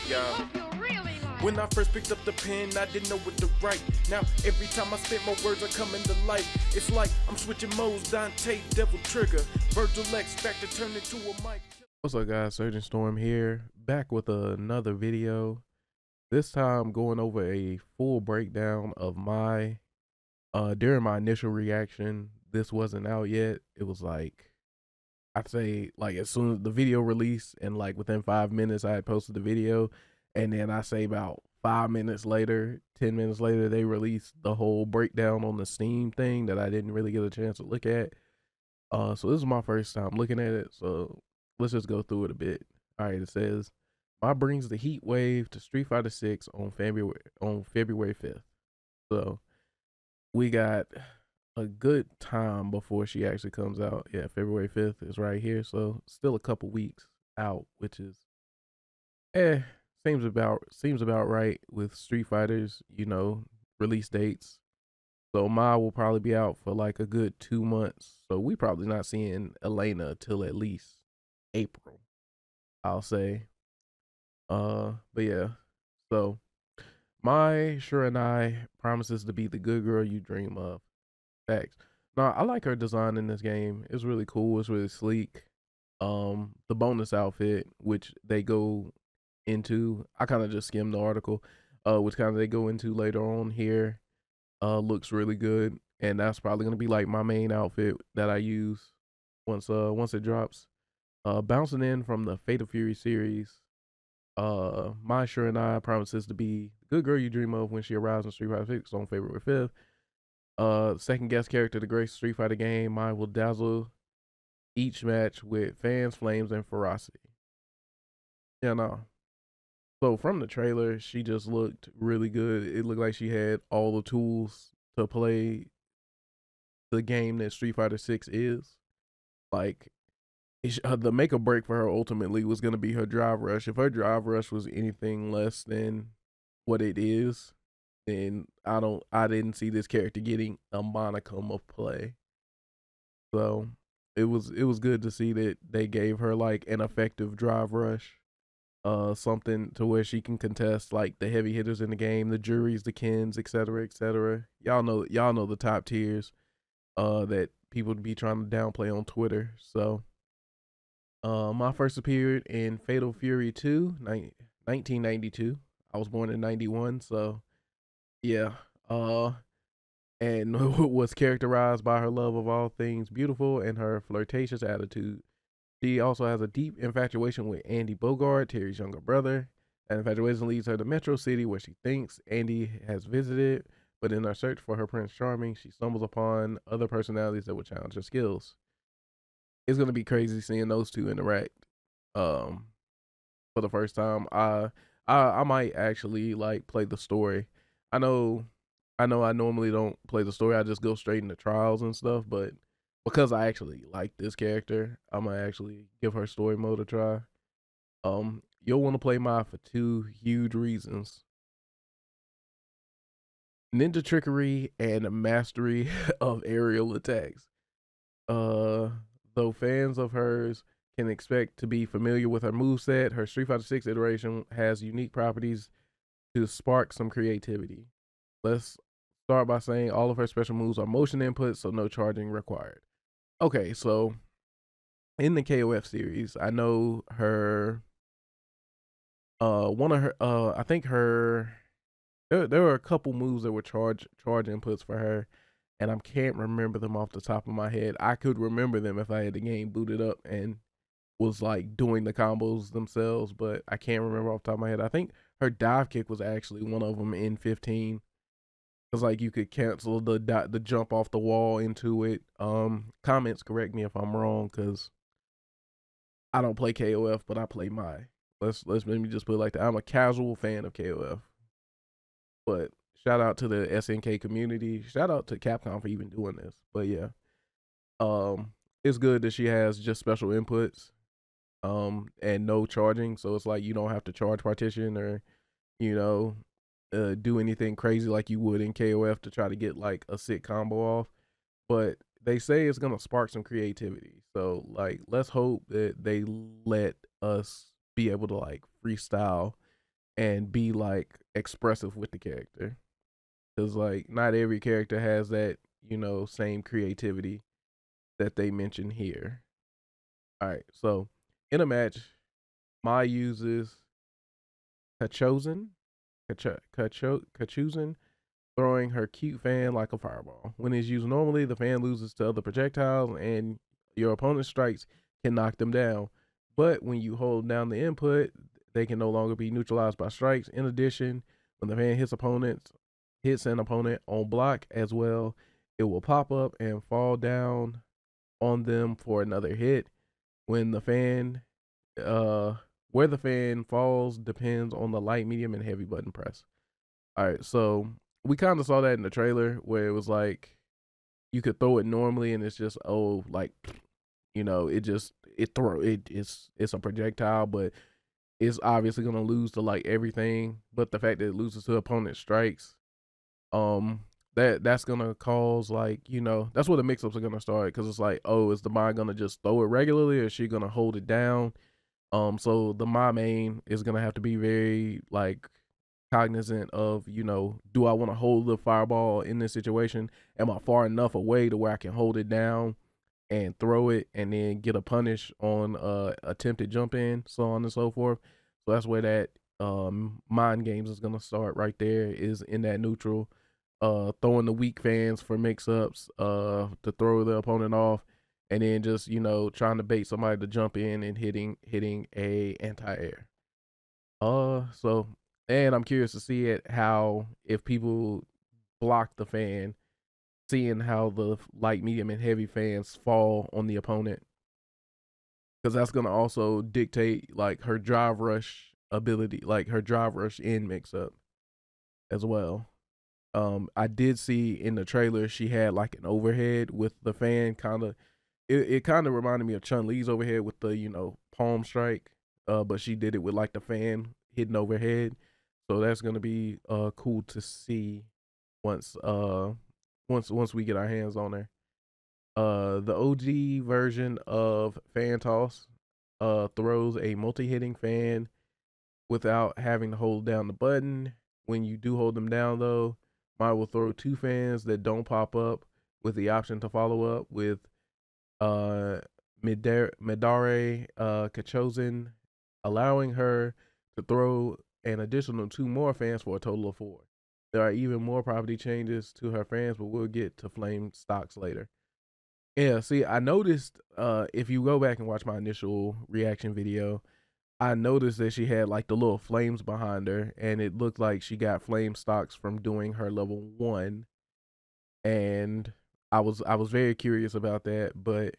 Yeah. When I first picked up the pen, I didn't know what to write. Now, every time I spit, my words are coming to life. It's like I'm switching modes, Dante, Devil Trigger, Virgil X, back to turn into a mic. What's up, guys? Surgeon Storm here, back with another video. This time, going over a full breakdown of my, during my initial reaction. This wasn't out yet. It was like, I'd say, like, as soon as the video released, and like within 5 minutes, I had posted the video. And then I say about 5 minutes later, 10 minutes later, they released the whole breakdown on the Steam thing that I didn't really get a chance to look at. So this is my first time looking at it. So let's just go through it a bit. All right, it says, "Mai brings the heat wave to Street Fighter 6 on February 5th. So we got a good time before she actually comes out. Yeah, February 5th is right here. So still a couple weeks out, which is seems about right with Street Fighters, release dates. So Mai will probably be out for like a good 2 months. So we probably not seeing Elena till at least April, I'll say. But yeah. So Mai Shiranui promises to be the good girl you dream of. Facts. Now I like her design in this game. It's really cool. It's really sleek. The bonus outfit, which they go into, I kind of just skimmed the article, which kind of they go into later on here, looks really good, and that's probably gonna be like my main outfit that I use once it drops. Bouncing in from the Fatal Fury series, Mai Shiranui promises to be the good girl you dream of when she arrives in Street Fighter 6 on February 5th. Second guest character to grace Street Fighter game, Mai will dazzle each match with fans, flames, and ferocity. Yeah, no. So from the trailer, she just looked really good. It looked like she had all the tools to play the game that Street Fighter 6 is. Like, the make or break for her ultimately was going to be her drive rush. If her drive rush was anything less than what it is, then I didn't see this character getting a monicum of play. So it was good to see that they gave her like an effective drive rush. Something to where she can contest like the heavy hitters in the game, the juries, the Kens, etc., etc. Y'all know the top tiers that people be trying to downplay on Twitter. So Mai first appeared in Fatal Fury 2, 1992. I was born in 91, so yeah. And was characterized by her love of all things beautiful and her flirtatious attitude. She also has a deep infatuation with Andy Bogart, Terry's younger brother. That infatuation leads her to Metro City, where she thinks Andy has visited, but in her search for her Prince Charming, she stumbles upon other personalities that will challenge her skills. It's gonna be crazy seeing those two interact um, for the first time. I might actually like play the story. I know I normally don't play the story. I just go straight into trials and stuff, but because I actually like this character, I'm gonna actually give her story mode a try. You'll want to play Mai for two huge reasons: ninja trickery and mastery of aerial attacks. Uh, though fans of hers can expect to be familiar with her moveset, her Street Fighter 6 iteration has unique properties to spark some creativity. Let's start by saying all of her special moves are motion inputs, so no charging required. Okay, so in the KOF series, I know her one of her I think her there were a couple moves that were charge inputs for her, and I can't remember them off the top of my head. I could remember them if I had the game booted up and was like doing the combos themselves, but I can't remember off the top of my head. I think her dive kick was actually one of them in 15. Cause like you could cancel the jump off the wall into it. Comments correct me if I'm wrong, cause I don't play KOF, but I play Mai. Let's maybe just put it like that. I'm a casual fan of KOF, but shout out to the SNK community. Shout out to Capcom for even doing this. But yeah, it's good that she has just special inputs, and no charging. So it's like you don't have to charge partition or, you know, do anything crazy like you would in KOF to try to get like a sick combo off. But they say it's gonna spark some creativity. So like let's hope that they let us be able to like freestyle and be like expressive with the character. Cause like not every character has that, same creativity that they mention here. All right, so in a match, Mai uses Kachozen, Kachozen, throwing her cute fan like a fireball. When it's used normally, the fan loses to other projectiles, and your opponent's strikes can knock them down. But when you hold down the input, they can no longer be neutralized by strikes. In addition, when the fan hits an opponent on block as well, it will pop up and fall down on them for another hit. When the fan where the fan falls depends on the light, medium, and heavy button press. All right, so we kind of saw that in the trailer where it was like you could throw it normally and it's just like it's a projectile, but it's obviously gonna lose to like everything. But the fact that it loses to opponent strikes, um, that's gonna cause like that's where the mix-ups are gonna start because it's like, oh, is the Mai gonna just throw it regularly or is she gonna hold it down? So the Mai main is gonna have to be very like cognizant of, do I want to hold the fireball in this situation? Am I far enough away to where I can hold it down and throw it and then get a punish on attempted jump in, so on and so forth. So that's where that mind games is gonna start right there, is in that neutral. Throwing the weak fans for mix ups, to throw the opponent off, and then just, trying to bait somebody to jump in and hitting a anti-air. So, and I'm curious to see it how, if people block the fan, seeing how the light, medium, and heavy fans fall on the opponent, because that's gonna also dictate like her drive rush ability, like her drive rush in mix up as well. I did see in the trailer she had like an overhead with the fan, kind of. It kind of reminded me of Chun Li's overhead with the palm strike, but she did it with like the fan hidden overhead. So that's gonna be cool to see once once we get our hands on her. The OG version of Fan Toss throws a multi-hitting fan without having to hold down the button. When you do hold them down though, Mai will throw two fans that don't pop up with the option to follow up with uh Midare Kachozen, allowing her to throw an additional two more fans for a total of four. There are even more property changes to her fans, but we'll get to flame stocks later. Yeah, see, I noticed if you go back and watch my initial reaction video, I noticed that she had like the little flames behind her, and it looked like she got flame stocks from doing her level 1. And I was very curious about that, but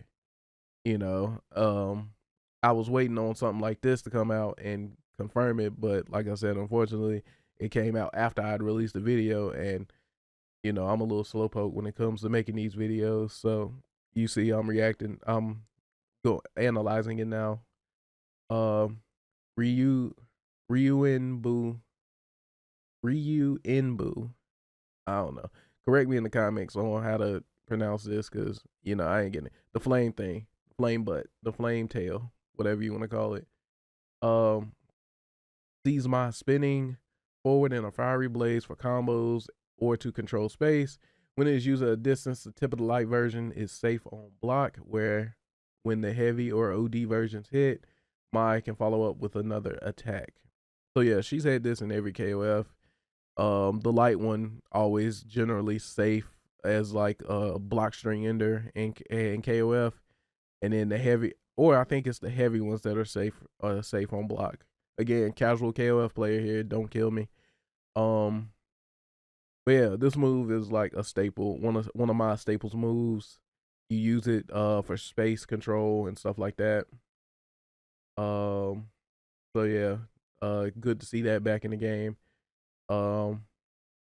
you know, I was waiting on something like this to come out and confirm it, but like I said, unfortunately, it came out after I'd released the video, and I'm a little slowpoke when it comes to making these videos. So you see, I'm reacting, I'm analyzing it now. Um, Ryu, Ryu Inbu. I don't know. Correct me in the comments on how to pronounce this, because I ain't getting it. The flame thing, flame butt, the flame tail, whatever you want to call it. Um, sees my spinning forward in a fiery blaze for combos or to control space. When it is used at a distance, the tip of the light version is safe on block, where when the heavy or OD versions hit, Mai can follow up with another attack. So yeah, she's had this in every KOF. The light one always generally safe as like a block string ender in KOF, and then the heavy, or I think it's the heavy ones that are safe on block. Again, casual KOF player here, don't kill me. But yeah, this move is like a staple, one of my staples moves. You use it for space control and stuff like that. Um, so yeah, good to see that back in the game. Um,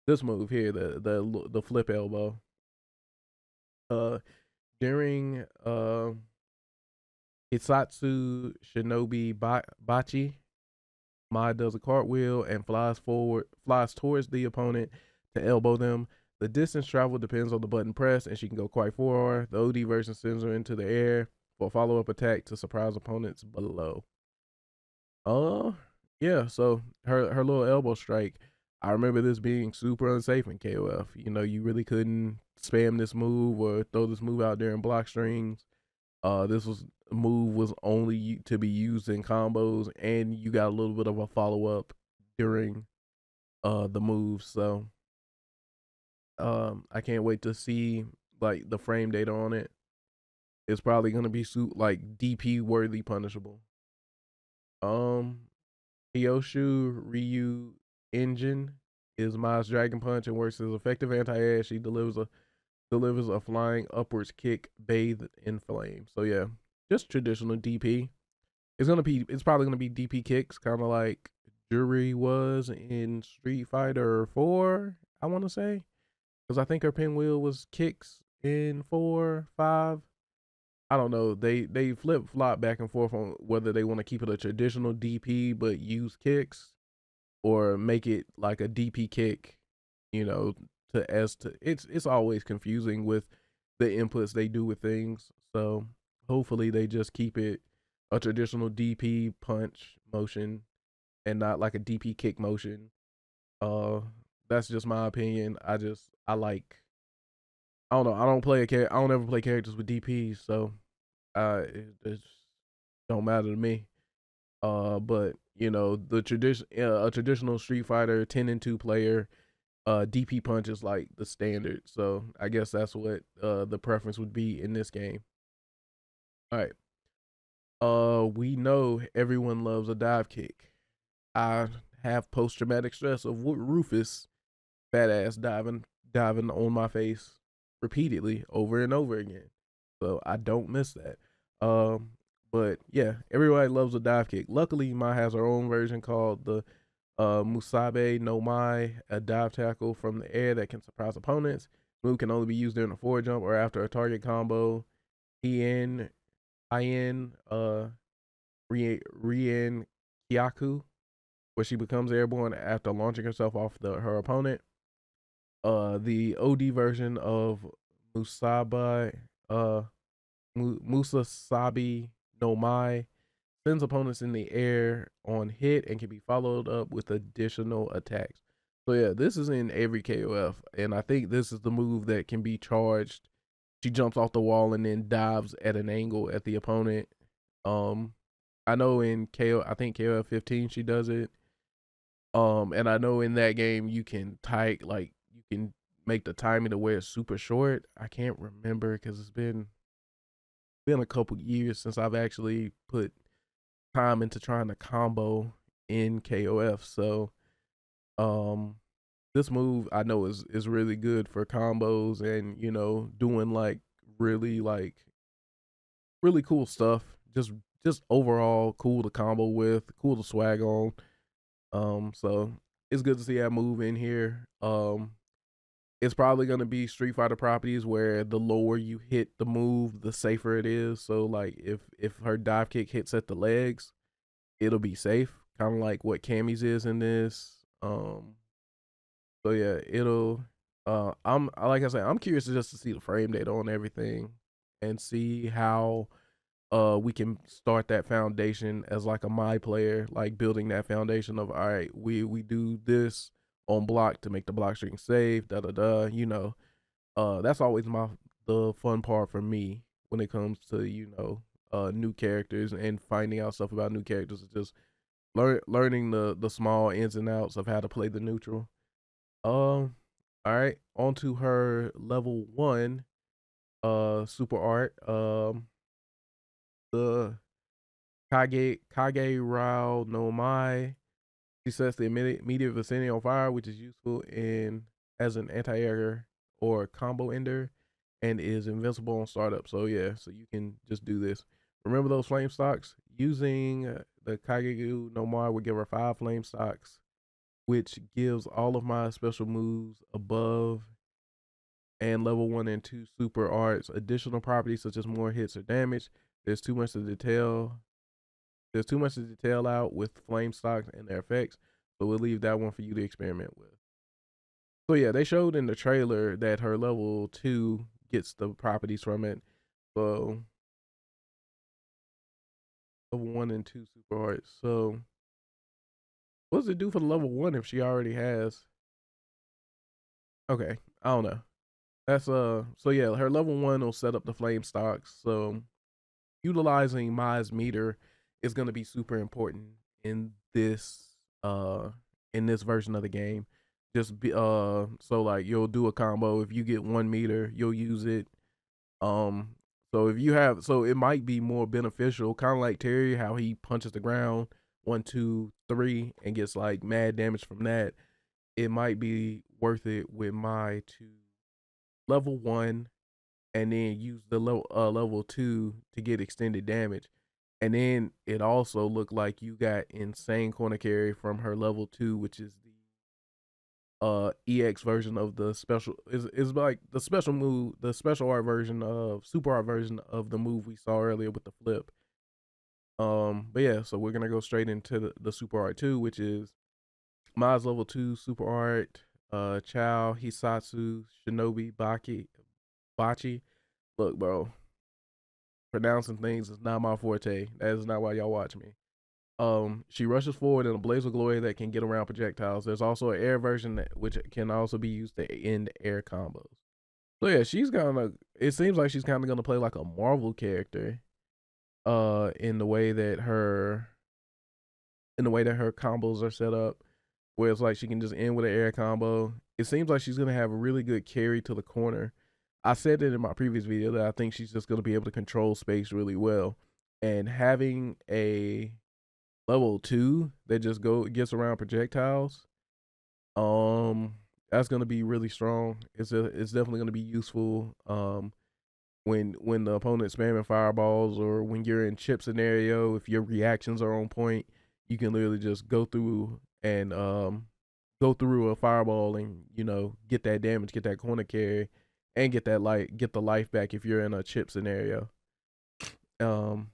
this move here, the flip elbow. During Hitsatsu Shinobi Bachi, Mai does a cartwheel and flies towards the opponent to elbow them. The distance traveled depends on the button press, and she can go quite far. The OD version sends her into the air for a follow-up attack to surprise opponents below. Uh, Yeah, so her little elbow strike, I remember this being super unsafe in KOF. You know, you really couldn't spam this move or throw this move out there in block strings. This was move was only to be used in combos, and you got a little bit of a follow up during the move. So I can't wait to see like the frame data on it. It's probably gonna be like DP worthy punishable. Um, Kyoshu Ryu Engine is Mai's Dragon Punch and works as effective anti-air. She delivers a flying upwards kick bathed in flame. So yeah, just traditional DP. It's probably gonna be DP kicks, kind of like Jury was in Street Fighter 4. I want to say because I think her pinwheel was kicks in 4, 5. I don't know. They flip flop back and forth on whether they want to keep it a traditional DP but use kicks or make it like a DP kick, you know, to S to it's always confusing with the inputs they do with things. So hopefully they just keep it a traditional DP punch motion and not like a DP kick motion. Uh that's just my opinion. I like I don't know. I don't ever play characters with DPs, so it don't matter to me. But you know a traditional Street Fighter 10-2 player, DP punch is like the standard. So I guess that's what the preference would be in this game. All right. We know everyone loves a dive kick. I have post traumatic stress of Rufus fat ass diving on my face repeatedly over and over again. So I don't miss that. Um, but yeah, everybody loves a dive kick. Luckily, Mai has her own version called the Musabe no Mai, a dive tackle from the air that can surprise opponents. Move can only be used during a forward jump or after a target combo. En, In, Rien Kyaku, where she becomes airborne after launching herself off her opponent. The OD version of Musabe, uh, Musasabi no Mai sends opponents in the air on hit and can be followed up with additional attacks. So yeah, this is in every KOF, and I think this is the move that can be charged. She jumps off the wall and then dives at an angle at the opponent. Um, I know in I think KOF 15 she does it. And I know in that game you can you can make the timing to where it's super short. I can't remember because it's been a couple years since I've actually put time into trying to combo in KOF. So um this move I know is really good for combos and you know doing really like really cool stuff. Just overall cool to combo with, cool to swag on. So it's good to see that move in here. It's probably gonna be Street Fighter properties where the lower you hit the move, the safer it is. So like if her dive kick hits at the legs, it'll be safe. Kind of like what Cammy's is in this. So yeah, it'll I'm like I said, I'm curious just to see the frame data on everything and see how we can start that foundation as like a my player, like building that foundation of all right, we do this on block to make the block string safe, da da da, you know. That's always the fun part for me when it comes to, you know, new characters and finding out stuff about new characters. Is just learning the small ins and outs of how to play the neutral. All right, on to her level 1 super art. The Kage Rao no Mai. She sets the immediate vicinity on fire, which is useful in as an anti-air or combo ender, and is invincible on startup. So yeah, so you can just do this. Remember those flame stocks? Using the Kage no Mai would give her 5 flame stocks, which gives all of my special moves above and level 1 and 2 super arts additional properties such as more hits or damage. There's too much to detail There's too much to detail out with flame stocks and their effects, so we'll leave that one for you to experiment with. So yeah, they showed in the trailer that her level 2 gets the properties from it. So level 1 and 2 super arts. So What does it do for the level 1 if she already has? Okay, I don't know. That's so yeah, her level 1 will set up the flame stocks. So utilizing Mai's meter is going to be super important in this uh in this version of the game. Just be so like you'll do a combo. If you get 1 meter, you'll use it. Um so if you have, so it might be more beneficial, kind of like Terry, how he punches the ground 1, 2, 3 and gets like mad damage from that. It might be worth it with Mai to level 1 and then use the level 2 to get extended damage. And then it also looked like you got insane corner carry from her level 2, which is the EX version of the special, is like the special move, the special art version of super art version of the move we saw earlier with the flip. But yeah, so we're gonna go straight into the super art 2, which is Mai's level 2 super art, Chow, Hisatsu, Shinobi, Bachi. Look, bro, pronouncing things is not my forte. That is not why y'all watch me. She rushes forward in a blaze of glory that can get around projectiles. There's also an air version which can also be used to end air combos. So yeah, she's gonna. It seems like she's kind of gonna play like a Marvel character, in the way that her combos are set up, where it's like she can just end with an air combo. It seems like she's gonna have a really good carry to the corner. I said it in my previous video that I think she's just gonna be able to control space really well, and having a level 2 that just gets around projectiles, um, that's gonna be really strong. It's definitely gonna be useful. When the opponent's spamming fireballs or when you're in chip scenario, if your reactions are on point, you can literally just go through a fireball and get that damage, get that corner carry, and get the life back if you're in a chip scenario. Um,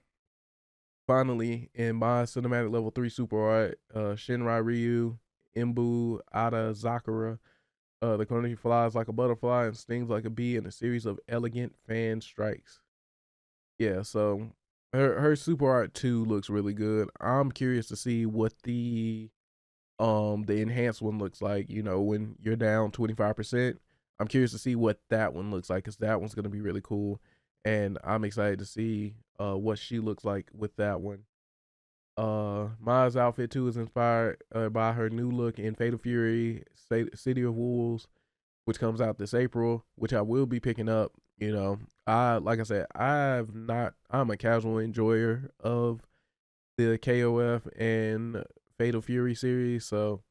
Finally, in my cinematic level 3 super art, Shinrai Ryu, Imbu, Ada, Zakura, the Konoha flies like a butterfly and stings like a bee in a series of elegant fan strikes. Yeah, so her super art 2 looks really good. I'm curious to see what the enhanced one looks like, when you're down 25%. I'm curious to see what that one looks like, because that one's going to be really cool. And I'm excited to see what she looks like with that one. Ma's outfit too is inspired by her new look in Fatal Fury City of Wolves, which comes out this April, which I will be picking up. Like I said, I'm a casual enjoyer of the KOF and Fatal Fury series, so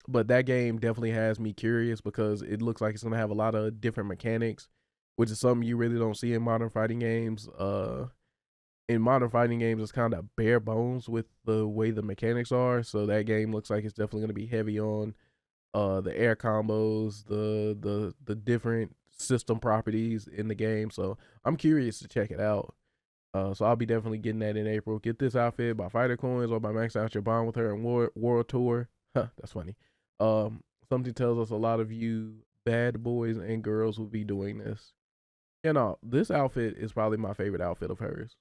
but that game definitely has me curious because it looks like it's gonna have a lot of different mechanics, which is something you really don't see in modern fighting games. In modern fighting games, it's kind of bare bones with the way the mechanics are. So that game looks like it's definitely gonna be heavy on the air combos, the different system properties in the game. So I'm curious to check it out. So I'll be definitely getting that in April. Get this outfit by Fighter Coins or by Max Out Your Bond with her in World Tour. Huh, that's funny. Something tells us a lot of you bad boys and girls will be doing this. This outfit is probably my favorite outfit of hers.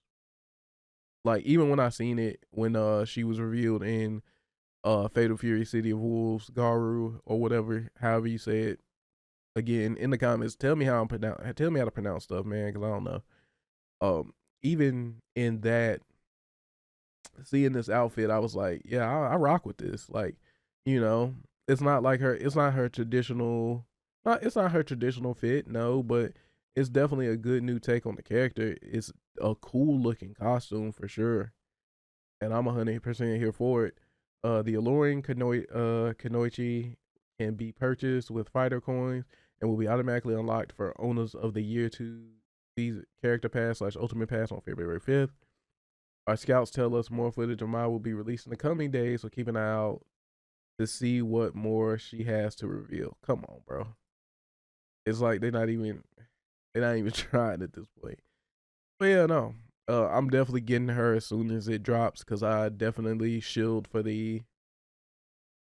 Like even when I seen it when she was revealed in Fatal Fury City of Wolves, Garu or whatever, however you say it. Again, in the comments, tell me how to pronounce stuff, man, because I don't know. Even in that, seeing this outfit, I was like, yeah, I rock with this. Like, you know, it's not her traditional, it's not her traditional fit, no, but it's definitely a good new take on the character. It's a cool looking costume for sure, and I'm 100% here for it. The alluring Kanoichi can be purchased with fighter coins and will be automatically unlocked for owners of the year 2 these character pass / ultimate pass on February 5th. Our scouts tell us more footage of Mai will be released in the coming days, so keep an eye out to see what more she has to reveal. Come on, bro. It's like they're not even trying at this point. But yeah, no. I'm definitely getting her as soon as it drops because I definitely shield for the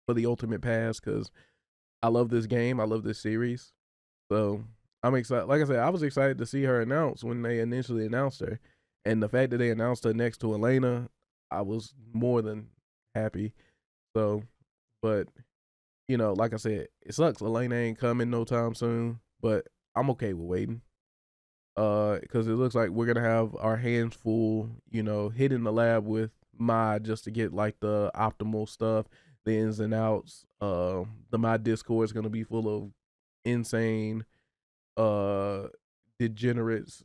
ultimate pass because I love this game. I love this series. So I'm excited. Like I said, I was excited to see her announce when they initially announced her. And the fact that they announced her next to Elena, I was more than happy. So But you know, like I said, it sucks. Elena ain't coming no time soon, but I'm okay with waiting. Because it looks like we're gonna have our hands full, you know, hitting the lab with Mai just to get like the optimal stuff, the ins and outs. The Mai Discord is gonna be full of insane, uh, degenerates.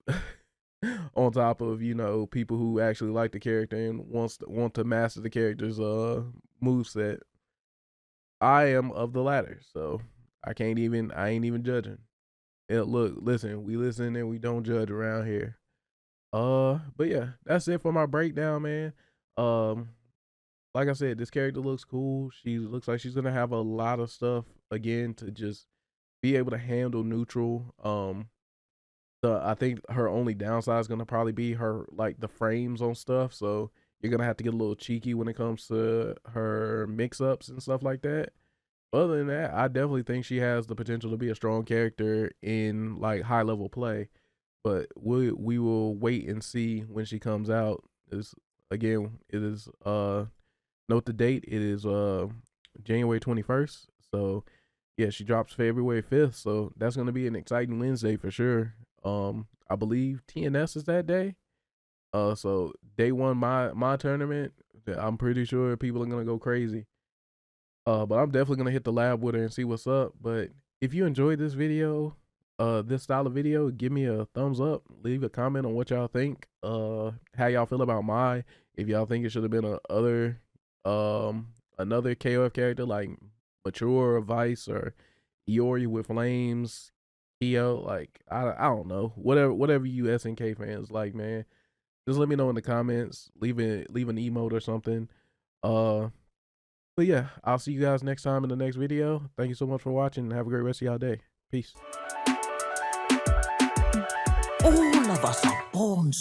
On top of, you know, people who actually like the character and want to master the character's move set. I am of the latter, so I ain't even judging. Look, listen, we listen and we don't judge around here. But yeah, that's it for my breakdown, man. Um, like I said, this character looks cool. She looks like she's gonna have a lot of stuff again to just be able to handle neutral. I think her only downside is gonna probably be her like the frames on stuff. So you're gonna have to get a little cheeky when it comes to her mix ups and stuff like that. Other than that, I definitely think she has the potential to be a strong character in like high level play. But we will wait and see when she comes out. Is again, it is note the date. It is January 21st. So yeah, she drops February 5th. So that's gonna be an exciting Wednesday for sure. I believe TNS is that day. So day one, my tournament. I'm pretty sure people are gonna go crazy. But I'm definitely gonna hit the lab with her and see what's up. But if you enjoyed this video, this style of video, give me a thumbs up. Leave a comment on what y'all think. How y'all feel about Mai. If y'all think it should have been another KOF character like Mature or Vice or Iori with Flames, Kyo. Like I don't know. Whatever you SNK fans like, man. Just let me know in the comments. Leave an emote or something. But yeah, I'll see you guys next time in the next video. Thank you so much for watching and have a great rest of y'all day. Peace. All of us are born